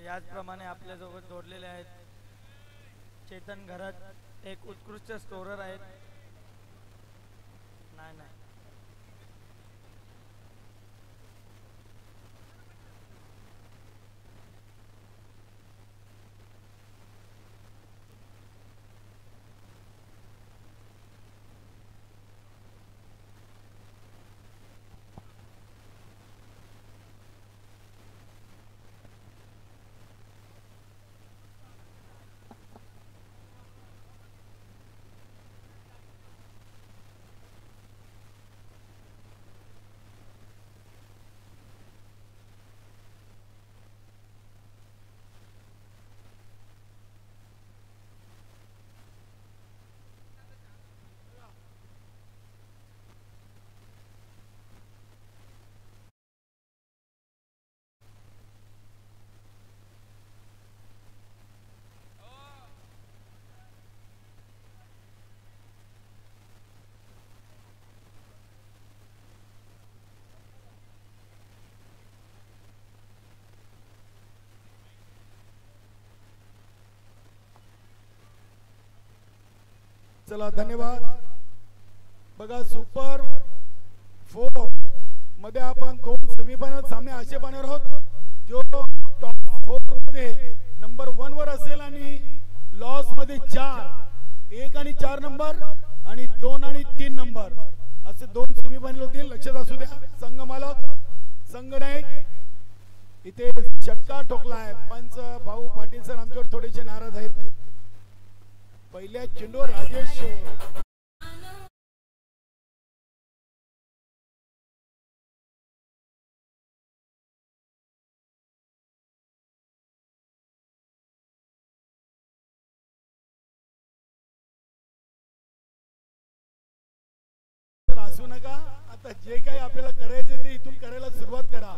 याचप्रमाणे आपल्यासोबत जोडलेले आहेत चेतन घरात, एक उत्कृष्ट स्कोरर आहेत. नाही नाही चला धन्यवाद. बघा सुपर 4 मध्ये आपण 2 सेमीफायनल सामने असे पाहणार आहोत जो टॉप 4 मध्ये नंबर 1 वर असेल आणि लॉस मध्ये 4, 1 आणि 4 नंबर आणि 2 आणि 3 नंबर असे 2 सेमीफायनल होतील. लक्षात असू द्या. संघ मालक संघनायक इथे षटकार ठोकलाय. पंच भाऊ पाटील सर आमच्यावर थोडेसे नाराज आहेत. पहिल्या चेंडूवर राजेश असू नका. आता जे काही आपल्याला करायचं ते इथून करायला सुरुवात करा.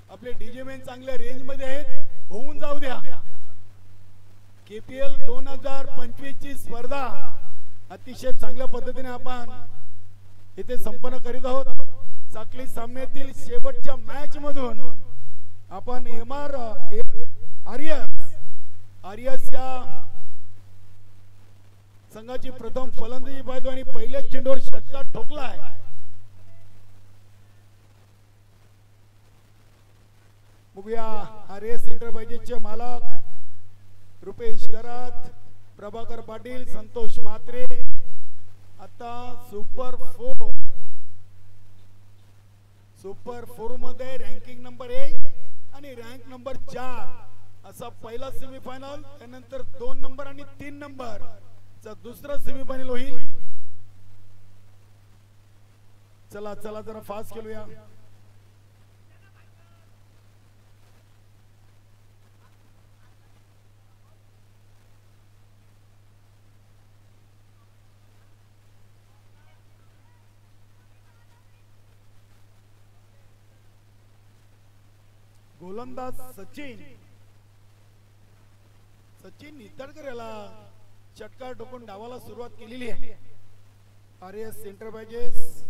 आपले डीजे मॅन चांगल्या रेंज मध्ये आहेत, होऊन जाऊ द्या. केपीएल 2025 ची स्पर्धा अतिशय चांगल्या पद्धतीने आपण इथे संपन्न करीत आहोत. साखळी सामन्यातील शेवटच्या मॅच मधून आपण आर्यस या संघाची प्रथम फलंदाजी पाहतो आणि पहिल्याच चेंडूवर षटकार ठोकलाय. बघूया आर्यस एंटरप्राइजेसचे मालक रुपेश गरात, प्रभाकर पाटील, संतोष म्हात्रे. आता सुपर 4 मध्ये रँकिंग नंबर 1 आणि रँक नंबर 4 असा पहिला सेमीफायनल, त्यानंतर 2 नंबर आणि 3 नंबर चा दुसरा सेमीफायनल होईल. चला चला जरा फास्ट खेळूया. गोलंदाज सचिन नितळकर याला षटकार ठोकून डावाला सुरुवात केलेली आहे. आर्यस एंटरप्राइजेस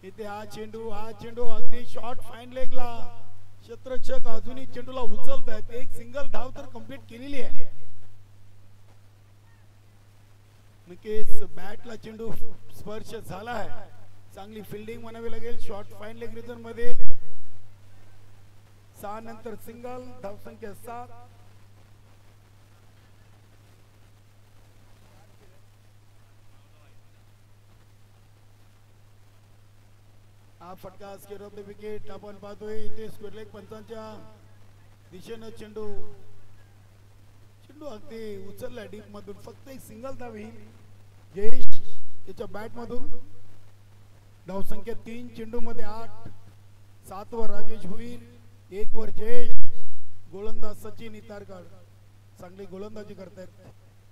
इथे हा चेंडू अगदी शॉर्ट फाईन लेगला क्षेत्ररक्षक अजूनही चेंडूला उचलत आहेत. एक सिंगल धाव तर कंप्लीट केलेली आहे. नक्कीच बॅटला चेंडू स्पर्श झाला आहे. चांगली फिल्डिंग म्हणावी लागेल. शॉर्ट फाईन लेग रिझन मध्ये 6 नंतर सिंगल, धाव संख्या 7. हा फटका स्क्वेअर ऑफ द विकेट आपण पाहतोय. इथे स्क्वेअर लेग पंचांच्या दिशेनं चेंडू अगदी उचलला डीप मधून. फक्त एक सिंगल धाव येईल जयेश याच्या बॅट मधून. धाव संख्या 3. चेंडू मध्ये 8. 7 वर राजेश भोईर, 1 वर जयेश. गोलंदाज सचिन इतारकर चांगली गोलंदाजी करतायत.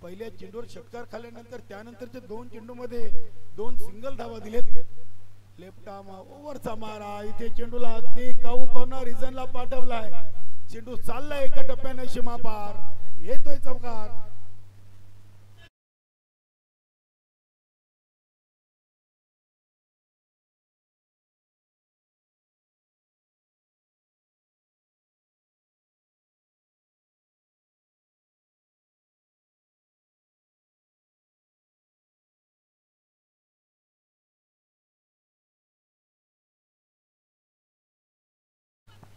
पहिल्या चेंडूवर षटकार खाल्ल्यानंतर त्यानंतरच्या 2 चेंडू मध्ये 2 सिंगल धावा दिलेत. लेफ्ट आर्म ओव्हरचा मारा. इथे चेंडूला अगदी काऊ कॉर्नर रिजनला पाठवलाय. चेंडू चाललाय एका टप्प्याने सीमा पार. येतोय चौकार.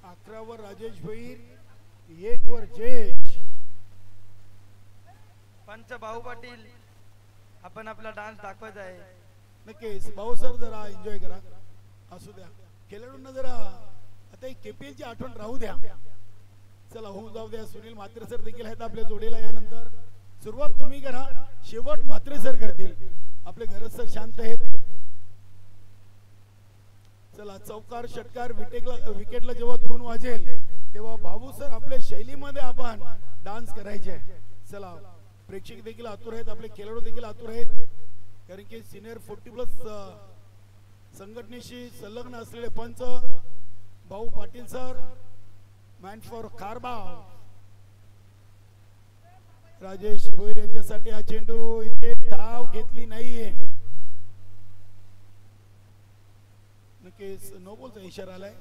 11 वर राजेश भोईर 1 वर जयेश. पंच भाऊ पाटील आपण आपला डान्स दाखवायचा आहे. नक्कीच भाऊ सर जरा एन्जॉय करा. असू द्या खेळाडूंना जरा आता केपीएल ची आठवण राहू द्या. चला होऊन जाऊ द्या. सुनील म्हात्रे सर देखील आहेत आपल्या जोडीला. यानंतर सुरुवात तुम्ही करा, शेवट म्हात्रे सर करतील. आपले घरच सर शांत आहेत. चला चौकार षटकार विकेटला जेव्हा धून वाजेल तेव्हा भाऊ सर आपल्या शैलीमध्ये आपण डान्स करायचे. चला प्रेक्षक देखील आतुर आहेत, आपले खेळाडू देखील आतुर आहेत. कारण की सिनियर 40+ संघटनेशी संलग्न असलेले पंच Bhau Patil sir, man for कारबाव राजेश भोईर यांच्यासाठी हा चेंडू इथे धाव घेतली नाहीये. नक्कीच नो बॉलचा इशारा आलाय.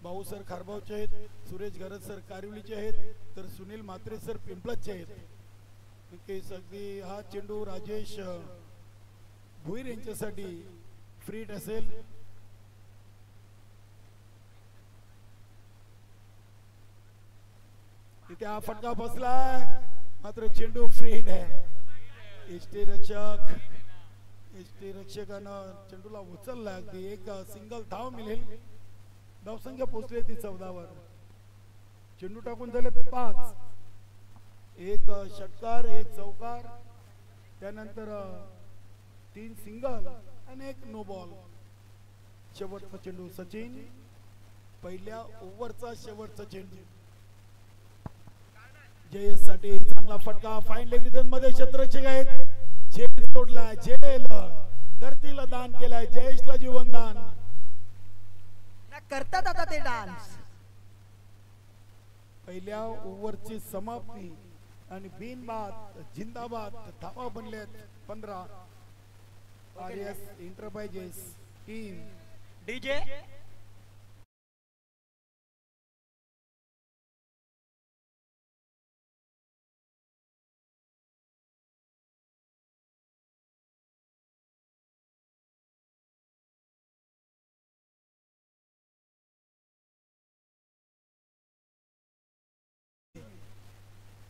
भाऊ सर खारबावचे आहेत, सुरेश गरज सर कारिवलीचे आहेत, तर सुनील म्हात्रे सर पिंपळाचे आहेत. नक्कीच अगदी हा चेंडू राजेश भोईर यांच्यासाठी फ्रीट असेल. इथे हा फटका बसलाय मात्र चेंडू फ्रीट आहे. एसटी रक्षकानं चेंडूला उचलला. अगदी एक सिंगल धाव मिळेल. धावसंख्या पोहोचली ती 14 वर. चेंडू टाकून झाले 5. एक षटकार, एक चौकार, त्यानंतर 3 सिंगल आणि एक नो बॉल. शेवटचा चेंडू सचिन, पहिल्या ओव्हरचा शेवटचा चेंडू. जयेश साठी चांगला फटका. फाईन लेग रिजन मध्ये क्षेत्ररक्षक आहेत. झेल सोडला, झेल धरतीला दान केलाय. जयेशला जीवनदान करतात आता ते डान्स. पहिल्या ओव्हरची समाप्ती आणि बिनबाद जिंदाबाद. धावा बनल्यात 15. आरएस एंटरप्राइजेस टीम डीजे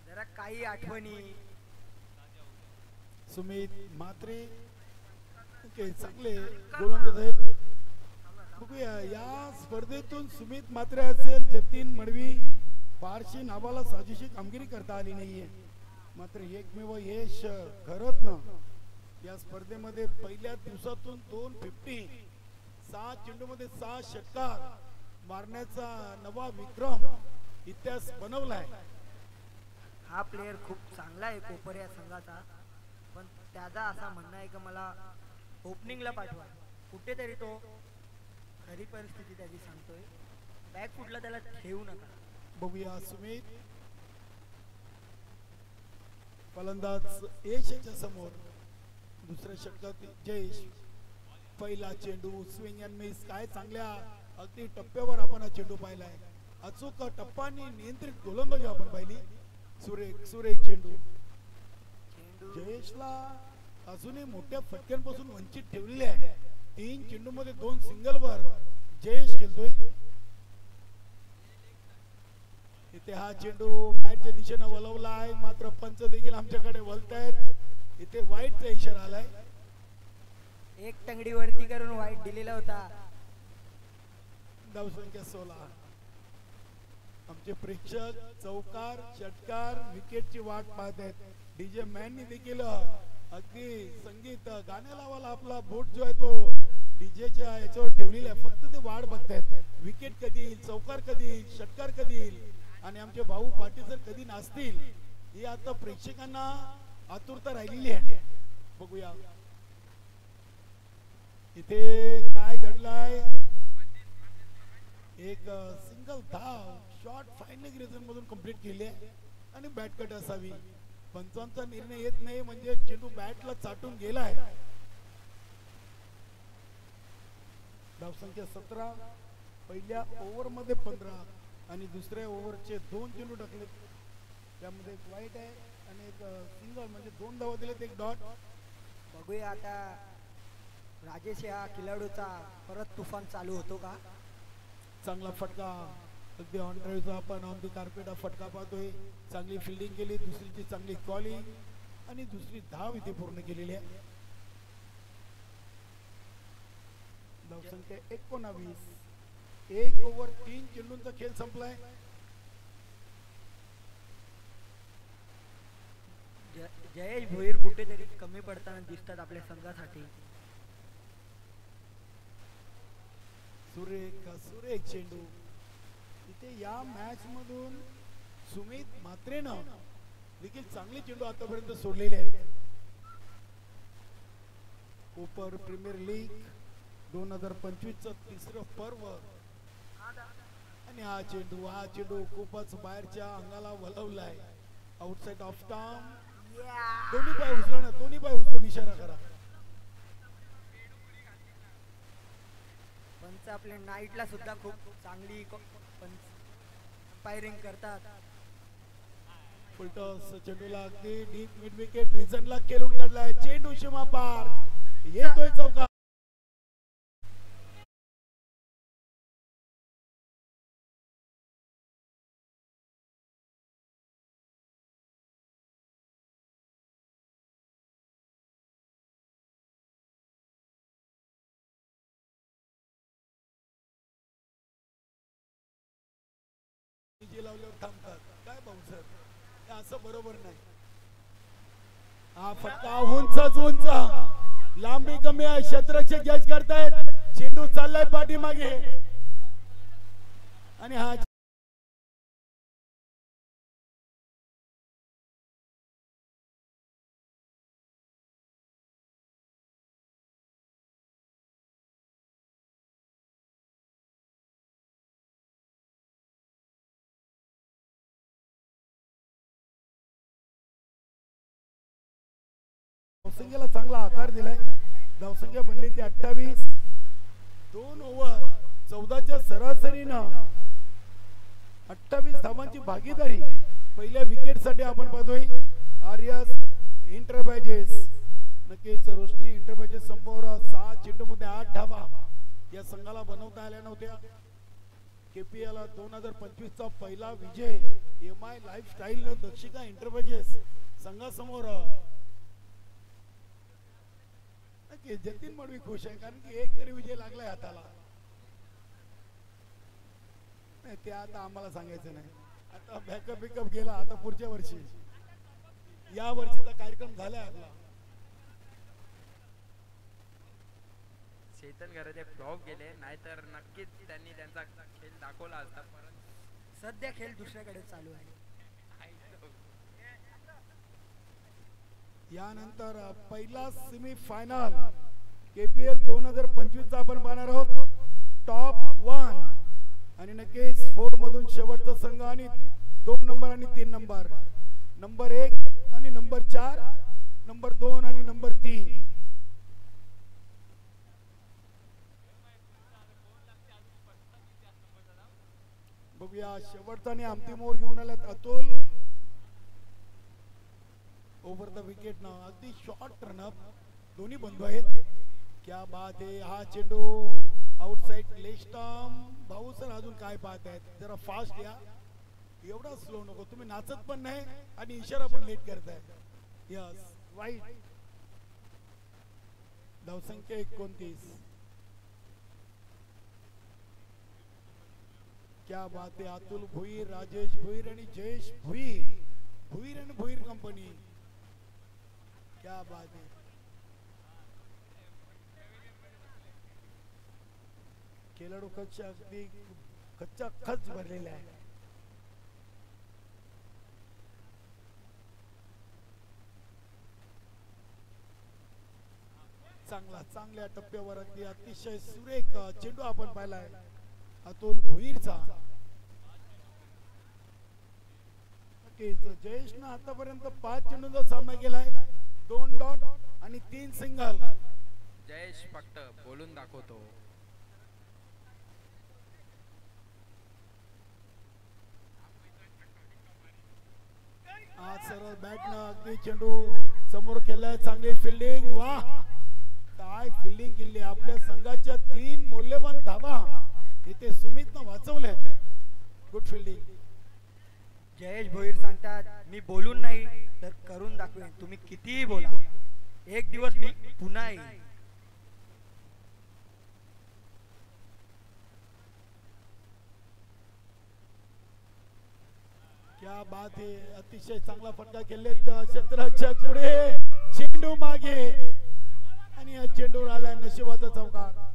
जरा काही आठवणी. सुमित म्हात्रे चांगले गोलंदाज आहेत. बघूया या स्पर्धेतून सुमित म्हात्रे असेल, जतीन मडवी फारशी नावाला साजेशी कामगिरी करता आली नाहीये. मात्र एकमेव यश घरतनं या स्पर्धेमध्ये पहिल्या दिवसातून 250 6 चेंडूमध्ये 6 षटकार मारण्याचा नवा विक्रम इतिहास बनवलाय. हा प्लेयर खूप चांगला आहे कोपर या संघाचा, पण त्याचा असा म्हणणं आहे की मला ओपनिंगला पाठवा. कुठेतरी तो खरी परिस्थिती त्याची सांगतोय. बॅकफुटला त्याला ठेवू नका. बघूया सुमित फलंदाज यशच्या समोर. दुसऱ्या षटकात जयेश. पहिला चेंडू स्विंग अँड मिस. काय चांगल्या अगदी टप्प्यावर आपण हा चेंडू पाहिलाय. अचूक टप्पानी नियंत्रित गोलंदाजी आपण पाहिली. सुरेख चेंडू. जयेशला अजूनही मोठ्या फटक्यांपासून वंचित ठेवलेले आहे. 3 चेंडू मध्ये 2 सिंगल वर जयेश खेळतोय. इथे हा चेंडू बॅटच्या दिशेने वळवला आहे, मात्र पंच देखील आमच्याकडे वळतायत. इथे वाईटचा इशारा आलाय. एक टंगडी वरती करून वाईट दिलेला होता. धावसंख्या 16. आमचे प्रेक्षक चौकार षटकार विकेटची वाट पाहत आहेत. डीजे मॅननी देखील अगदी संगीत गाण्या लावायला आपला बोट जो आहे तो डीजेच्या याच्यावर ठेवलेला आहे. फक्त ते वाट बघतायत. विकेट कधी येईल, चौकार कधी येईल, षटकार कधी येईल आणि आमचे भाऊ पाटील सर कधी नाचतील ही आता प्रेक्षकांना आतुरता राहिलेली आहे. बघूया इथे काय घडलाय. एक सिंगल धाव शॉट फाईन ग्रेजन मधून कंप्लीट केली आहे आणि बॅट कट असावी. पंचांचा निर्णय येत नाही म्हणजे चेंडू बॅटला चाटून गेलाय. धावसंख्या 17. पहिल्या ओव्हर मध्ये 15 आणि दुसऱ्या ओव्हरचे 2 चेंडू टाकले. त्यामध्ये एक वाईट आहे आणि एक सिंगल म्हणजे 2 धावा दिलेत, 1 डॉट. बघूया आता राजेश या खिलाडूचा परत तुफान चालू होतो का. चांगला फटका अगदी ऑन ड्राईव्हचा आपण ऑन दी कार्पेट हा फटका पाहतोय. चांगली फिल्डिंग केली, दुसरीची चांगली कॉलिंग आणि दुसरी धाव इथे पूर्ण केलेली आहे. धावसंख्या 19. 1 ओव्हर 3 चेंडूंचा खेळ संपलाय. जयेश भोईर कुठेतरी कमी पडताना दिसतात आपल्या संघासाठी. सुरेख चेंडू. इथे या मॅच मधून सुमित म्हात्रेनं देखील चांगले चेंडू आतापर्यंत सोडलेले आहेत. कोपर प्रीमियर लीग 2025चं तिसरं पर्व आणि हा चेंडू खूपच बाहेरच्या अंगाला वळवलाय. Outside off stump. दोन्ही पाय उचलून इशारा करा. पंच आपल्या नाईटला सुद्धा खूप चांगली अंपायरिंग करतात. फुलटॉस चेंडूला अगदी डीप मिड विकेट रिझनला केलून काढलाय. चेंडू सीमा पार येतोय चौका. लावल्यावर थांबतात काय बाउन्सर, असं बरोबर नाही. हा फटका उंच लांबी कमी आहे. क्षेत्ररक्षक जज करतायत. चेंडू चाललाय पाठीमागे आणि हा धावसंख्येला चांगला आकार दिलाय. धावसंख्या बनली ती 28. 2 ओव्हर 14च्या सरासरीनं 28 धावांची भागीदारी पहिल्या विकेट साठी आपण पाहतोय. आर्यस एंटरप्राइजेस नक्कीच रोशनी एंटरप्राइजेस समोर 6 चेंडूमध्ये 8 धावा या संघाला बनवता आल्या नव्हत्या. केपीएल 2025चा पहिला विजय MI लाईफस्टाईल दक्षिका एंटरप्राइजेस संघासमोर. जतीन मडवी खुश आहे कारण की एक तरी विजय लागलाय हाताला. ते आता आम्हाला सांगायचं नाही. आता बॅकअप बिकअप गेला. आता पुढच्या वर्षी या वर्षीचा कार्यक्रम झालाय आपला. चेतन घराचे फ्लॉप गेले नाहीतर नक्कीच त्यांनी त्यांचा खेळ दाखवला असता. सध्या खेळ दुसऱ्याकडे चालू आहे. यानंतर पहिला सेमी फायनल केपीएल 2025 आपण पाहणार आहोत. टॉप 1 आणि नक्कीच 4 मधून शेवटचा संघ आणि 2 नंबर आणि 3 नंबर. नंबर 1 आणि नंबर 4, नंबर 2 आणि नंबर 3. बघूया शेवटचा आणि अंतिम ओव्हर घेऊन आल्यात अतुल. ओव्हर द विकेट ना अगदी शॉर्ट रनअप दोन्ही बंधू आहेत. क्या बात आहे. हा चेंडू आउटसाइड लेग स्टंप. भाऊ सर अजून काय पाहत आहेत, जरा फास्ट या. एवढा स्लो नको. तुम्ही नाचत पण नाही आणि इशारा पण लेट करताय. यस वाईट. धावसंख्या 29. क्या बात आहे. अतुल भोईर, राजेश भोईर आणि जयेश भोईर. भोईर आणि भोईर कंपनी. क्या बात है. खेळाडू कच्चा अगदी कच्चा खच भरलेला आहे. चांगल्या टप्प्यावर अगदी अतिशय सुरेख चेंडू आपण पाहिलाय अतुल भोईरचा. जयेशनं आतापर्यंत 5 चेंडूंचा सामना केलाय. 2 डॉट आणि 3 सिंगल. जयेश फक्त बोलून दाखवतो. आज सरळ बॅटनं अगदी चेंडू समोर केलाय. चांगली फिल्डिंग. वाह काय फिल्डिंग केली. आपल्या संघाच्या 3 मौल्यवान धावा इथे सुमितनं वाचवल्या. Good fielding. जयेश भोईर सांगतात मी बोलून नाही तर करून दाखवेन, तुम्ही कितीही बोला, एक दिवस मी पुन्हा येईन. क्या बात आहे, अतिशय चांगला फटका खेळले क्षेत्ररक्षक पुढे, चेंडू मागे आणि या चेंडूवर आलाय नशिबाचा चौकार.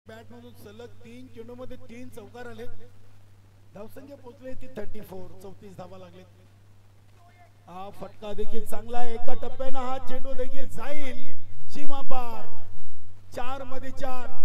बॅट मधून सलग 3 चेंडू मध्ये 3 चौकार आले. धावसंख्या पोहोचले ती 34, 34 धावा लागले. हा फटका देखील चांगला आहे, एका टप्प्यानं हा चेंडू देखील जाईल सीमा पार. 4 मध्ये 4.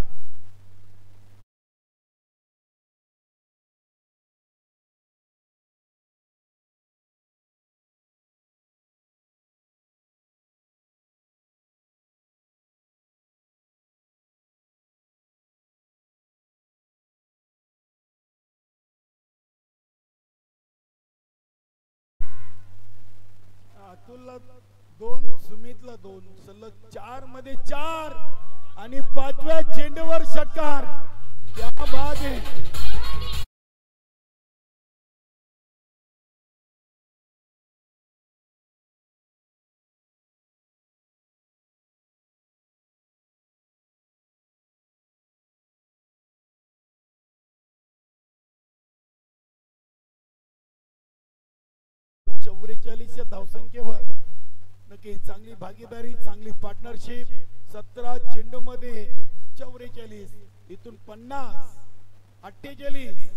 अतुलला 2, सुमितला 2, सलग 4 मध्ये 4 आणि 5व्या चेंडूवर षटकार. क्या बात आहे. चौवेचाळीसच्या धावसंख्येवर नक्की चांगली भागीदारी, चांगली पार्टनरशिप. 17 चेंडू मध्ये 44, इथून 50, 48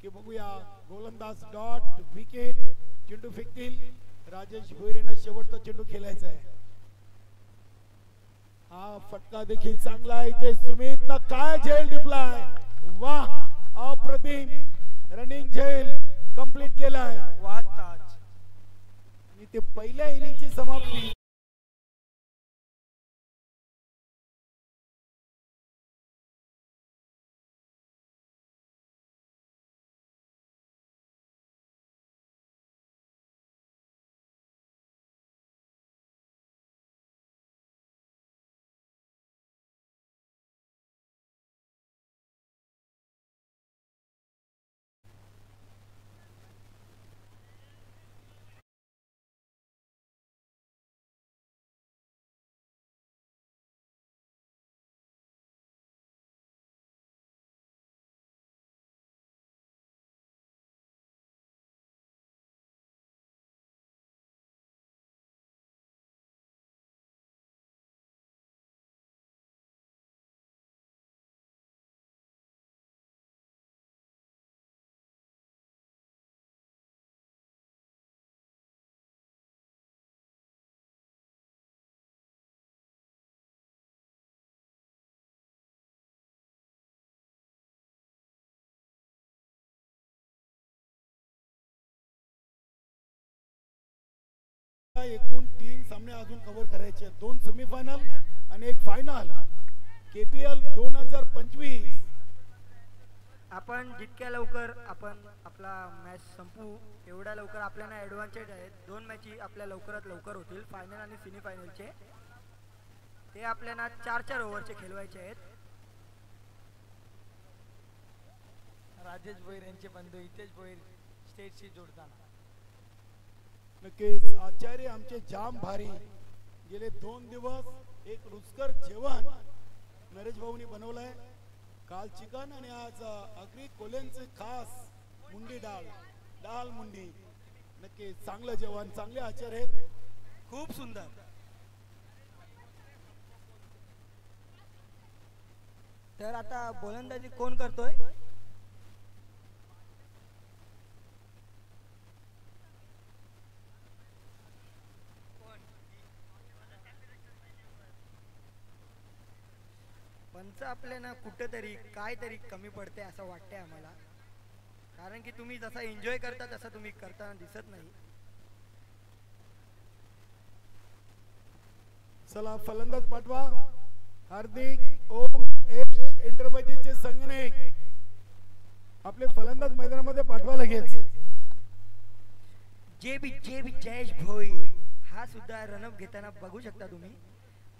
की बघूया. गोलंदाज डॉट, विकेट, चेंडू फेकतील. राजेश भोईर यांना शेवटचा चेंडू खेळायचा आहे. हा फटका देखील चांगला आहे. इथे सुमितनं काय झेल टिपलाय, वाह, अप्रतिम रनिंग झेल कंप्लीट केलाय. वाद ताज. आणि ते पहिल्या इनिंगची समाप्ती. एकूण 3 सामने अजून कव्हर करायचे, 2 सेमीफायनल आणि 1 फायनल. केपीएल 2025. आपण जितक्या लवकर आपण आपला मॅच संपू एवढ्या लवकर आपल्याला ॲडव्हान्टेज आहेत. 2 मॅची आपल्या लवकरात लवकर होतील, फायनल आणि सेमीफायनलचे. ते आपल्याला 4-4 ओव्हरचे खेळवायचे आहेत. राजेश भोईर यांचे बंधू हितेश भोईर स्टेटशी जोडताना. नक्कीच आचार्य आमचे जाम भारी. गेले 2 दिवस एक रुचकर जेवण नरेश भाऊनी बनवलंय. काल चिकन आणि आज अगदी कोल्यांचे खास मुंडी डाळ मुंडी. नक्की चांगलं जेवण, चांगले आचार्य आहेत, खूप सुंदर. तर आता गोलंदाजी कोण करतोय? पंच आपल्याला कुठेतरी काहीतरी कमी पडते असं वाटतंय आम्हाला, कारण की तुम्ही जसा एन्जॉय करता तसा तुम्ही करताना दिसत नाही. चला फलंदाज पाठवा. हार्दिक ओम एच एंटरप्राइजेसचे संगणक आपले फलंदाज मैदानामध्ये पाठवा लगेच. जे बी जयेश भोई हा सुद्धा रनअप घेताना बघू शकता तुम्ही.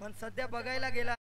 पण सध्या बघायला गेला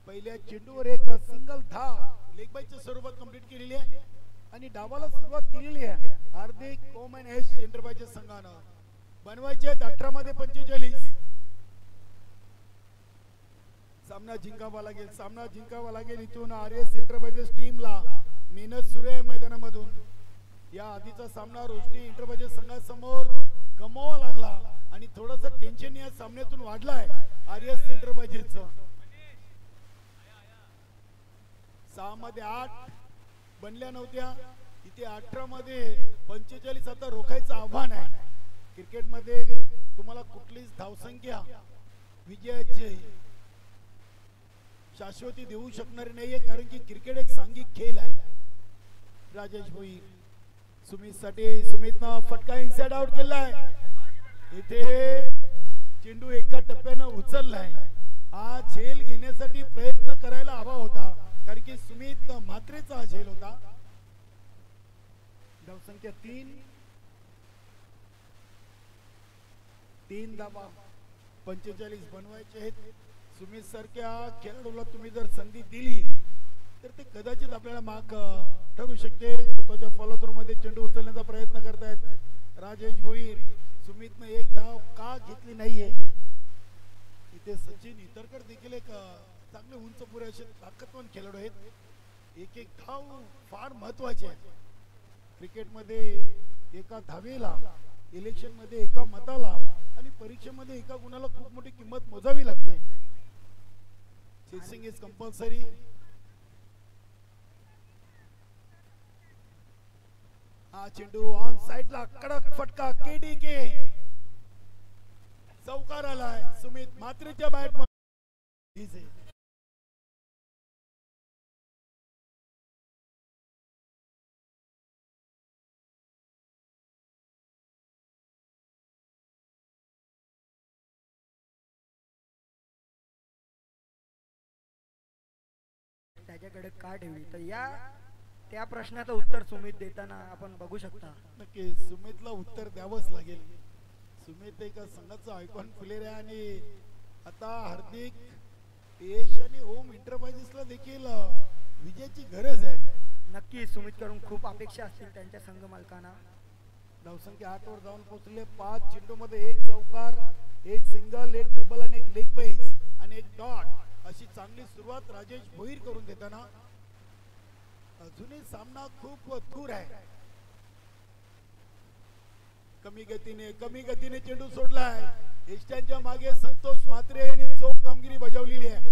पहिल्या चेंडूवर एक सिंगल धाव लेग बायच्या स्वरूपात कंप्लीट केलेली आहे आणि डावाला सुरुवात केलेली आहे. हार्दिक ओम एन एच एंटरप्राइजेस संघानं बनवायचे 18 मध्ये 45. सामना जिंकावा लागेल इथून आरएस एंटरप्राइजेस टीमला मेहनत सुरू आहे मैदानामधून. या आधीचा सामना रोशनी एंटरप्राइजेस संघासमोर गमवावा लागला आणि थोडंसं टेन्शन या सामन्यातून वाढलाय आरएस एंटरप्राइजेसचं. 6 मध्ये 8 बनल्या नव्हत्या, इथे 18 मध्ये 45 आता रोखायचं आव्हान आहे. क्रिकेटमध्ये तुम्हाला कुठलीच धावसंख्या विजयाची शाश्वती देऊ शकणारी नाहीये, कारण की क्रिकेट एक सांघिक खेळ आहे. राजेश भोई सुमितसाठी, सुमितनं फटका इनसाइड आउट केलाय. इथे चेंडू एका टप्प्यानं उचललाय. हा झेल घेण्यासाठी प्रयत्न करायला हवा होता, कारण की सुमित म्हात्रेचा झेल होता. धावसंख्या 3 धावा 45 बनवायचे आहेत. सुमित सारख्या खेळाडूला तुम्ही जर संधी दिली तर ते कदाचित आपल्याला मार्क ठरू शकते. स्वतःच्या फॉलो थ्रू मध्ये चेंडू उचलण्याचा प्रयत्न करतायत राजेश भोईर. सुमितनं एक धाव का घेतली नाहीये. इथे सचिन इतरकर देखील एक चांगले उंच पुरे असे ताकदवान खेळाडू आहेत. एक एक धाव फार महत्वाची आहे क्रिकेटमध्ये. एका धावेला, इलेक्शन मध्ये एका मताला आणि परीक्षेमध्ये एका गुणाला खूप मोठी किंमत मोजावी लागते. Chasing is compulsory. हा चेंडू ऑन साइडला कडक फटका केडीके चौकार आलाय. सुमित म्हात्रेच्या बॅट मध्ये त्याच्याकडे का ठेवली तर त्या प्रश्नाचं उत्तर सुमित देताना आपण बघू शकता. नक्की सुमितला उत्तर द्यावंच लागेल. सुमित एका संघाचा आयकॉन प्लेयर आहे आणि आता हार्दिक, यश आणि ओम एंटरप्राइजेसला देखील विजयाची गरज आहे. नक्की सुमित कडून खूप अपेक्षा असतील त्यांच्या संघ मालकांना. धावसंख्या 8 वर जाऊन पोहोचले. 5 चेंडूमध्ये 1 चौकार, 1 सिंगल, 1 डबल आणि 1 लेग बेस आणि 1 डॉट अशी चांगली सुरुवात राजेश भोईर करून देताना अजूनही सामना खूप दूर आहे. कमी गतीने चेंडू सोडलाय. एष्ट्यांच्या मागे संतोष म्हात्रे यांनी चोख कामगिरी बजावलेली आहे.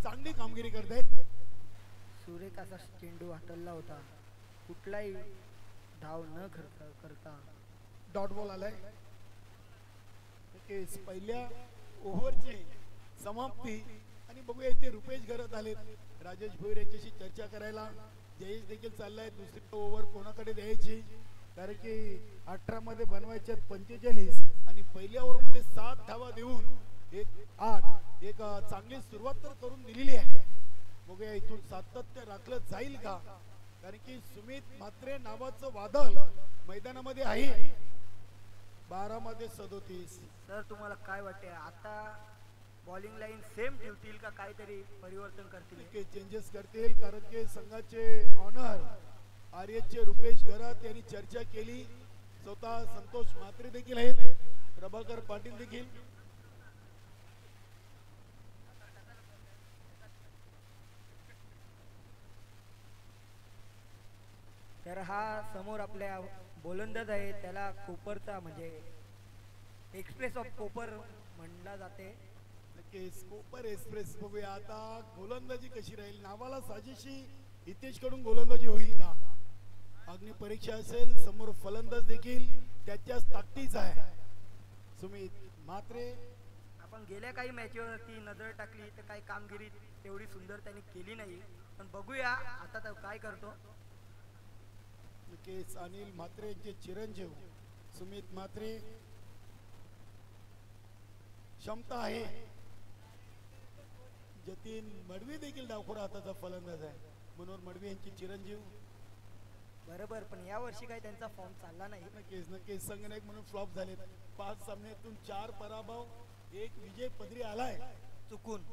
चांगली कामगिरी करतायत. सुरेख असा चेंडू हातळला होता. कुठलाही धाव न करता डॉट बॉल आलाय. पहिल्या ओव्हरची समाप्ती आणि बघूया इथे रुपेश घरात आले राजेश भोईर यांच्याशी चर्चा करायला. जयेश देखील चाललाय दुसरी ओव्हर कोणाकडे द्यायची, कारण की 18 मध्ये बनवायच्या 45 आणि पहिल्या ओव्हर मध्ये 7 धावा देऊन 8 एक चांगली सुरुवात तर करून दिलेली आहे. बघूया इथून सातत्य राखलं जाईल का, कारण की सुमित म्हात्रे नावाचं वादळ मैदानामध्ये आहे. 12 मध्ये 37. सर तुम्हाला काय वाटते आता बॉलिंग लाईन सेम ठेवतील का काहीतरी परिवर्तन करतील? चेंजेस करतील, कारण की संघाचे ऑनर आर्यचे रुपेश घरात यांनी चर्चा केली. स्वतः संतोष म्हात्रे देखील आहेत, प्रभाकर पाटील देखील. तर हा समोर आपल्या गोलंदाज आहे, त्याला कोपरचा म्हणजे एक्सप्रेस ऑफ कोपर म्हणला जाते. कोपर एक्सप्रेस. बघूया आता गोलंदाजी कशी राहील. नावाला साजेशी हितेश कडून गोलंदाजी होईल का. अग्नि परीक्षा असेल. समोर फलंदाज देखील त्याच्याच ताकदीचा आहे. सुमित म्हात्रे. आपण गेल्या काही मॅचवरती नजर टाकली तर काही कामगिरी तेवढी सुंदर त्यांनी केली नाही, पण बघूया आता तर काय करतो. अनिल म्हात्रे यांचे चिरंजीव सुमित म्हात्रे. क्षमता आहे. जतीन मडवी देखील डावखोरा हाताचा फलंदाज आहे. मनोहर मडवी यांची चिरंजीव. बरोबर, पण या वर्षी काही त्यांचा फॉर्म चालला नाही. नक्कीच संघनायक म्हणून फ्लॉप झाले. 5 सामन्यातून 4 पराभव, 1 विजय पदरी आलाय चुकून.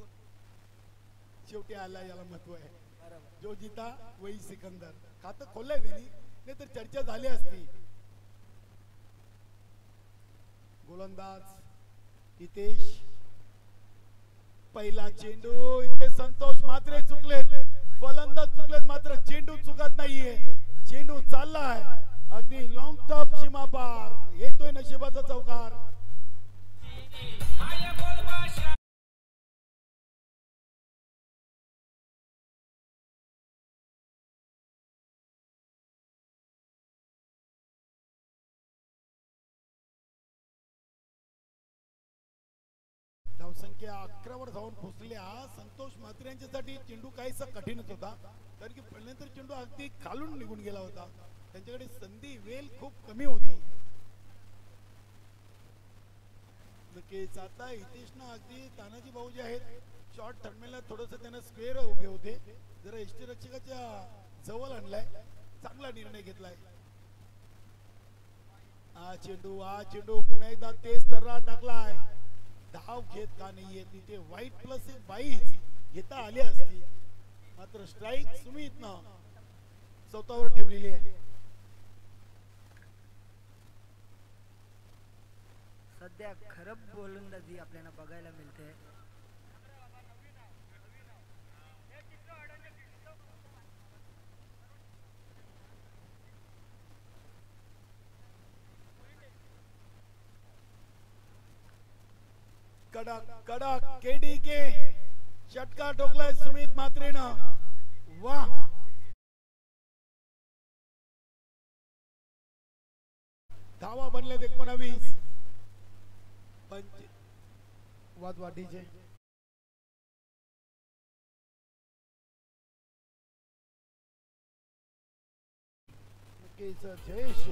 शेवटी आलाय, याला महत्व आहे. बरोबर. जो जिता वही सिकंदर. खातं खोललंय त्यांनी, नाही तर चर्चा झाली असती. गोलंदाज हितेश. पहिला चेंडू. इथे संतोष म्हात्रे चुकलेत, फलंदाज चुकलेत, मात्र चेंडू चुकत नाहीये. चेंडू चाललाय अगदी लॉंग टॉप सीमा पार. येतोय नशिबाचा चौकार. धावसंख्या 11 वर जाऊन पोहोचल्या. संतोष म्हात्रे यांच्यासाठी चेंडू काहीसा कठीणच होता, कारण की पहिल्यांदा चेंडू अगदी खालून निघून गेला होता. त्यांच्याकडे संधी वेल खूप कमी होती. नक्कीच आता हितेशना अगदी तानाजी भाऊ जे आहेत शॉर्ट थर्मेला थोडस त्यांना स्क्वेअर उभे होते, जरा यष्टीरक्षकाच्या जवळ आणलाय. चांगला निर्णय घेतलाय. हा चेंडू पुन्हा एकदा तेज तर्रा टाकलाय. धाव घेत का नाहीये. तिथे वाईट प्लस 22 घेता आली असती, मात्र स्ट्राईक सुमित न स्वतःवर ठेवलेली आहे. सध्या खरब गोलंदाजी आपल्याला बघायला मिळते. कडक केडीके षटकार ठोकलाय सुमित म्हात्रेनं. वाह, धावा बनल्यात 19. वादवाढीचे जयेश.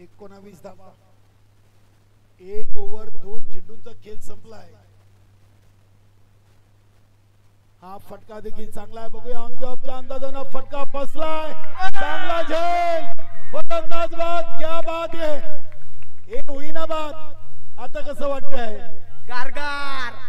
19 धावा. 1 ओव्हर 2 चेंडूंचा खेळ संपलाय. हा फटका देखील चांगला आहे. बघूया ऑनच्या अंदाजानं फटका बसलाय. चांगला झेल. फलंदाज बाद. क्या बात आहे. हे होईना बाद. आता कसं वाटतंय. गारगार.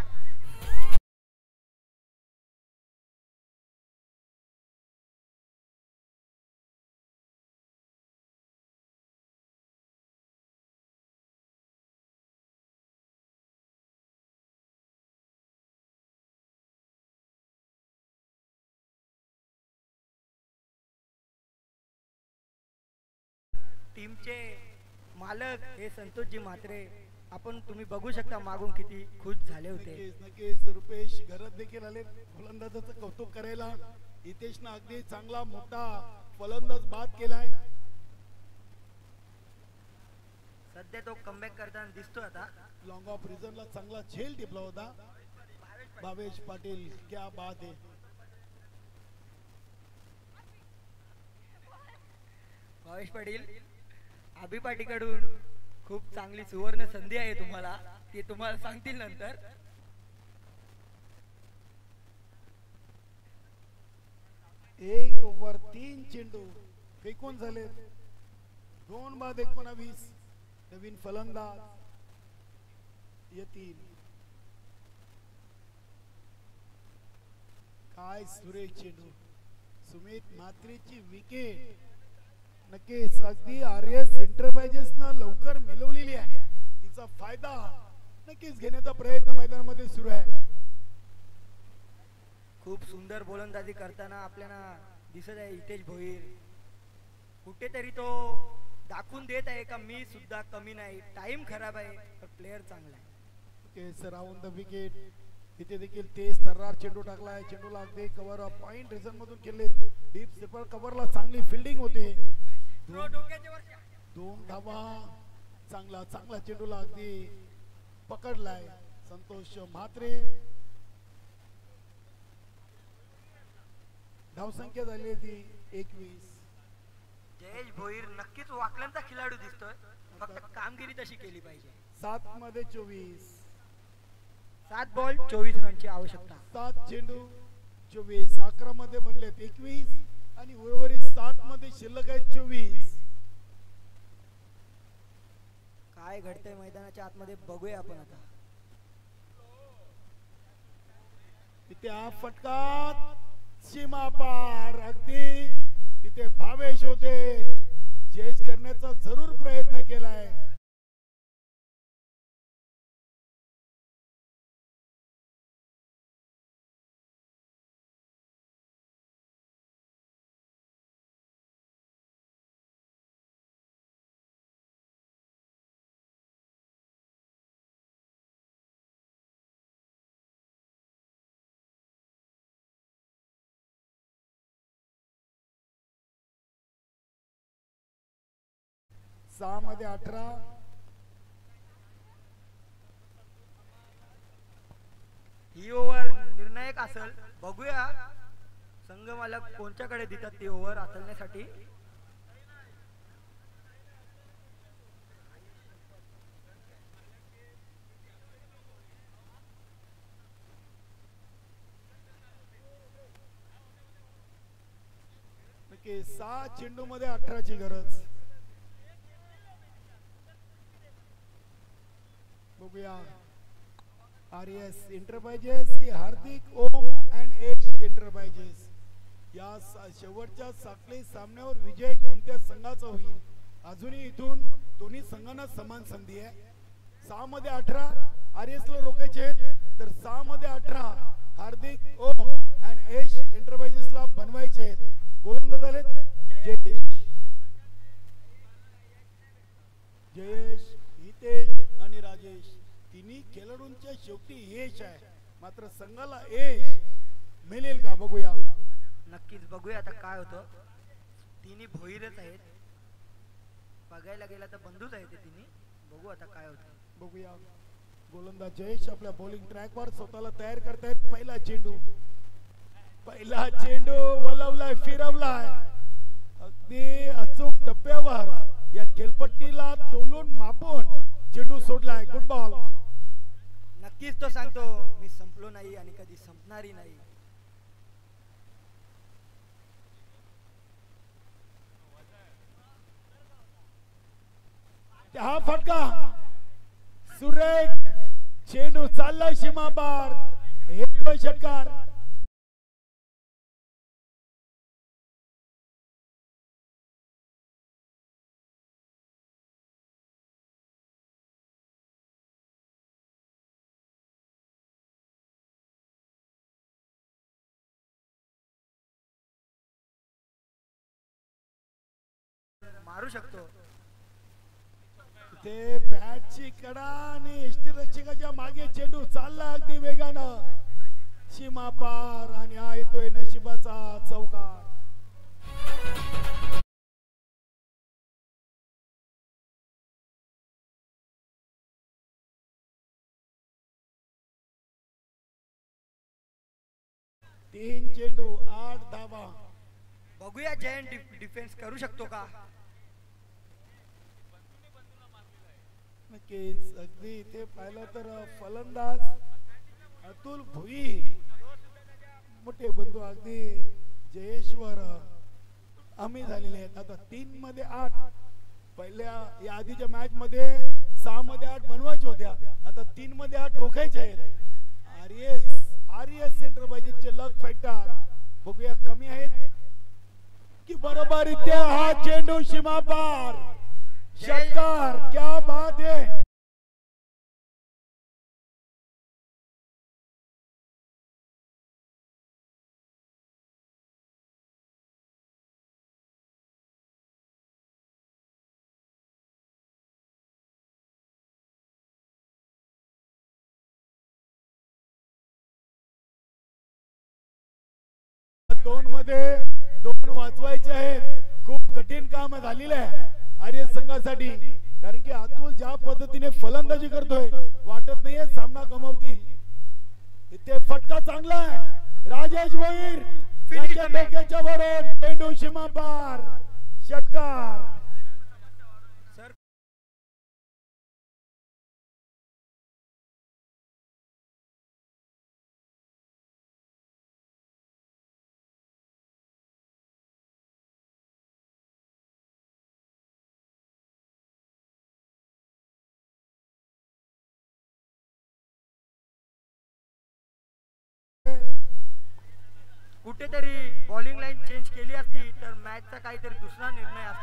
टीमचे मालक हे संतोषजी म्हात्रे, आपण तुम्ही बघू शकता मागून किती खुश झाले होते. नक्कीच नक्कीच. रुपेश घरात देखील आले फलंदाजाचं कौतुक करायला. हितेशनं अगदी चांगला मोठा फलंदाज बाद केलाय. सध्या तो कमबॅक करताना दिसतो. आता लॉंग ऑफ रिझनला चांगला झेल टिपला होता भावेश पाटील. क्या बात आहे. भावेश पाटील, अभि पाटीकडून खूप चांगली सुवर्ण संधी आहे तुम्हाला, ते तुम्हाला सांगतील नंतर. एक ओव्हर 3 चेंडू फेकून झाले. 2 बाद 19. नवीन फलंदाज येतील. काय सुरेख चेंडू. सुमित म्हात्रेची विकेट. नक्कीच अगदी आरएस एंटरप्राइजेस ना लवकर मिळवलेली आहे. तिचा फायदा नक्कीच घेण्याचा प्रयत्न मैदानामध्ये सुरू आहे. खूप सुंदर गोलंदाजी करताना आपल्याला दिसत आहे हितेश भोईर. कुठेतरी तो दाखवून देत आहे का मी सुद्धा कमी नाही. टाइम खराब आहे पण प्लेयर चांगला आहे. Round the wicket. इथे देखील तेज तर्रार चेंडू टाकलाय. चेंडूला अगदी कव्हर पॉइंट रिझन मधून केले. डीप स्लिपर कव्हरला चांगली फिल्डिंग होते. 2 धावा. चांगला चांगला चेंडूला अगदी पकडलाय संतोष म्हात्रे. धावसंख्या झाली ती 21. जयेश भोईर नक्कीच वाकल्यांचा खिलाडू दिसतोय, फक्त कामगिरी तशी केली पाहिजे. 7 मध्ये 24. 7 बॉल 24 रनची आवश्यकता. 7 चेंडू 24. 11 मध्ये बनलेत 21 आणि उर्वरित 7 मध्ये शिल्लक आहेत 24. काय घडतंय मैदानाच्या आतमध्ये बघूया आपण आता. तिथे हा फटका सीमा पार. अगदी तिथे भावेश होते. जज करण्याचा जरूर प्रयत्न केलाय. सहा मध्ये 18. ही ओव्हर निर्णायक असेल. बघूया संघ मालक कोणच्याकडे देतात ती ओव्हर हाताळण्यासाठी. नक्की 6 चेंडू मध्ये 18ची गरज. बघूया आरएस एंटरप्राइजेस की हार्दिक ओम अँड एश एंटरप्राइजेस या शेवटच्या साखळी सामन्यावर विजय कोणत्या संघाचा होईल. अजूनही इथून दोन्ही संघांना समान संधी आहे. 6 मध्ये 18 आरएस ला रोखायचे आहेत, तर 6 मध्ये 18 हार्दिक ओम अँड एश एंटरप्राइजेस ला बनवायचे आहेत. गोलंदाज आलेत जयेश, हितेश आणि राजेश. तिन्ही खेळाडूंच्या शेवटी यश आहे, मात्र संघाला यश मिळेल का बघूया. नक्कीच बघूया आता काय होतं. तिन्ही भोईरच आहेत, बघायला गेला तर बंधूच आहेत ते तिन्ही. बघू आता काय होतं. बघूया. गोलंदाज जयेश आपल्या बॉलिंग ट्रॅकवर स्वतःला तयार करतायत. पहिला चेंडू वलवलाय, फिरवलाय अगदी अचूक टप्प्यावर. या खेळपट्टीला तोलून मापून चेंडू सोडलाय. Good ball. नक्कीच तो सांगतो मी संपलो नाही आणि कधी संपणारही नाही. हा फटका सुरेख चेंडू चाललाय सीमा पार. येतोय षटकार. मारू शकतो. ते बॅटची कडा आणि यष्टीरक्षकाच्या मागे चेंडू चालला अगदी वेगानं सीमा पार आणि हा येतोय नशिबाचा चौकार. तीन चेंडू 8 धावा. बघूया जयंत डिफेन्स करू शकतो का. नक्कीच. अगदी इथे पाहिलं तर फलंदाज अतुल भुई मोठे बंधू अगदी जयेश्वर आम्ही झालेले आहेत. आता 3 मध्ये 8. पहिल्या या आधीच्या मॅच मध्ये 6 मध्ये 8 बनवायच्या होत्या. आता 3 मध्ये 8 रोखायचे आहेत. आरएस एंटरप्राइजेसचे लक फॅक्टर बघूया कमी आहेत की बरोबर. इथे हा चेंडू सीमा पार. षटकार. क्या बात है. दोन मध्ये 2 वाचवायचे आहेत. खूप कठीण काम झालेलं आहे आर्य संघासाठी. कारण की अतुल ज्या पद्धतीने फलंदाजी करतोय वाटत नाहीये सामना गमावतील. इथे फटका चांगला आहे. राजेश भोईर त्याच्या डोक्याच्या वरून चेंडू सीमा पार. षटकार. कुठेतरी बॉलिंग लाईन चेंज केली असती तर मॅचचा काहीतरी दुसरा निर्णय असता.